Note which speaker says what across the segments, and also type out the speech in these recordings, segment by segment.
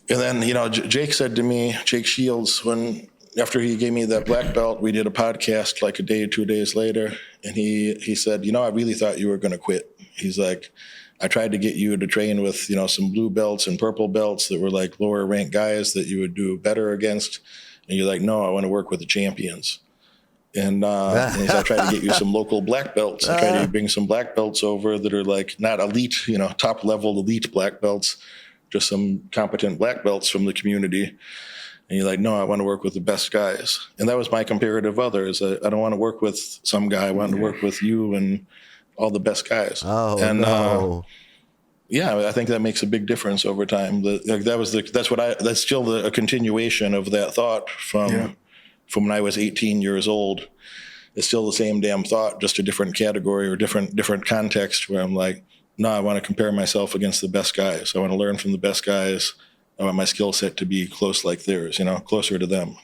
Speaker 1: And then, Jake said to me, Jake Shields, after he gave me that black belt, we did a podcast like a day or 2 days later. And he said, I really thought you were going to quit. He's like, I tried to get you to train with, some blue belts and purple belts that were like lower ranked guys that you would do better against. And you're like, no, I want to work with the champions. And he said, I tried to get you some local black belts. I tried to bring some black belts over that are like not elite, top level elite black belts, just some competent black belts from the community. And you're like, no, I want to work with the best guys. And that was my comparative other is I don't want to work with some guy. I want to work with you and all the best guys.
Speaker 2: Oh,
Speaker 1: and,
Speaker 2: no.
Speaker 1: Yeah, I think that makes a big difference over time. That's still a continuation of that thought from when I was 18 years old. It's still the same damn thought, just a different category or different context where I'm like, no, I want to compare myself against the best guys. I want to learn from the best guys. I want my skill set to be close like theirs, closer to them.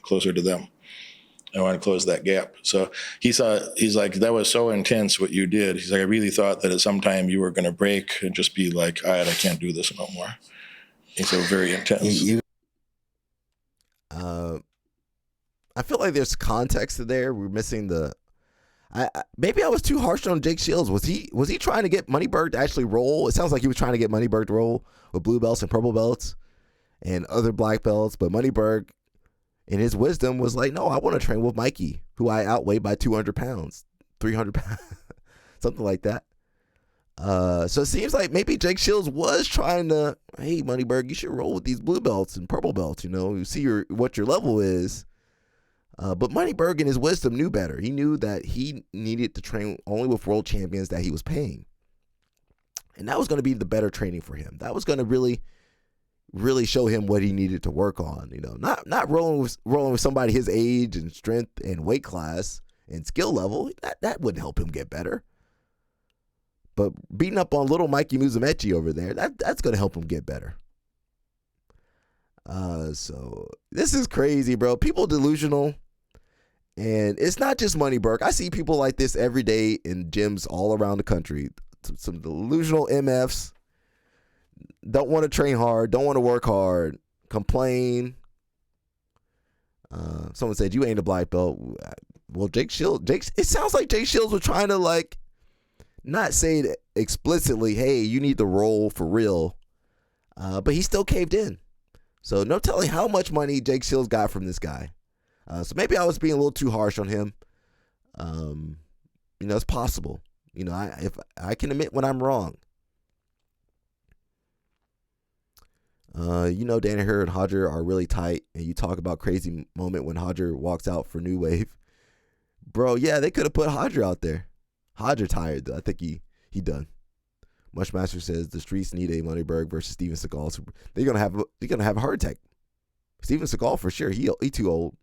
Speaker 1: I want to close that gap. So he's like, that was so intense what you did. He's like, I really thought that at some time you were going to break and just be like, all right, I can't do this no more. It's so very intense.
Speaker 2: I feel like there's context there. We're missing maybe I was too harsh on Jake Shields. Was he trying to get Moneyberg to actually roll? It sounds like he was trying to get Moneyberg to roll with blue belts and purple belts and other black belts. But Moneyberg, in his wisdom, was like, no, I want to train with Mikey, who I outweighed by 200 pounds, 300 pounds, something like that. So it seems like maybe Jake Shields was trying to, hey, Moneyberg, you should roll with these blue belts and purple belts. You see what your level is. But Moneyberg, in his wisdom, knew better. He knew that he needed to train only with world champions that he was paying. And that was going to be the better training for him. That was going to really, really show him what he needed to work on. Not rolling with somebody his age and strength and weight class and skill level. That wouldn't help him get better. But beating up on little Mikey Musumeci over there, that's going to help him get better. So this is crazy, bro. People delusional. And it's not just Moneyberg. I see people like this every day in gyms all around the country. Some delusional MFs. Don't want to train hard. Don't want to work hard. Complain. Someone said, you ain't a black belt. Well, it sounds like Jake Shields was trying to not say it explicitly, hey, you need to roll for real. But he still caved in. So no telling how much money Jake Shields got from this guy. So maybe I was being a little too harsh on him. It's possible. If I can admit when I'm wrong. Danaher and Hodger are really tight, and you talk about crazy moment when Hodger walks out for New Wave. Bro, yeah, they could have put Hodger out there. Hodger tired, though. I think he done. Mushmaster says the streets need a Moneyberg versus Steven Seagal. So they're gonna have a heart attack. Steven Seagal for sure. He too old.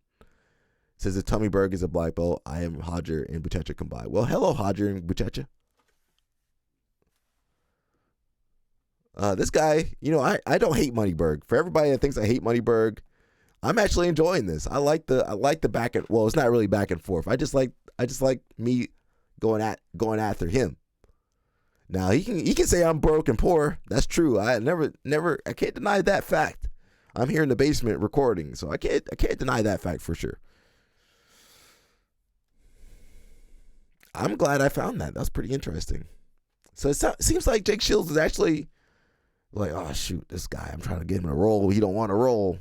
Speaker 2: Says that Tommyberg is a black belt. I am Hodger and Buchecha combined. Well, hello Hodger and Buchecha. This guy, I don't hate Moneyberg. For everybody that thinks I hate Moneyberg, I'm actually enjoying this. I like the back and it's not really back and forth. I just like me going after him. Now he can say I'm broke and poor. That's true. I can't deny that fact. I'm here in the basement recording, so I can't deny that fact for sure. I'm glad I found that. That's pretty interesting. So it seems like Jake Shields is actually like, oh shoot, this guy, I'm trying to get him to roll. He don't want to roll.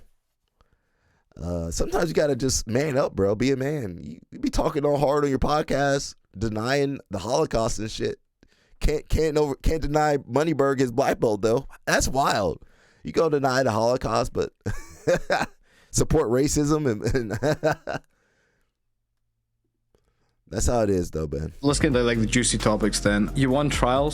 Speaker 2: Sometimes you gotta just man up, bro. Be a man. You be talking all hard on your podcast, denying the Holocaust and shit. Can't deny Moneyberg his black belt though. That's wild. You go deny the Holocaust, but support racism and that's how it is though, Ben.
Speaker 3: Let's get to the juicy topics then. You won trials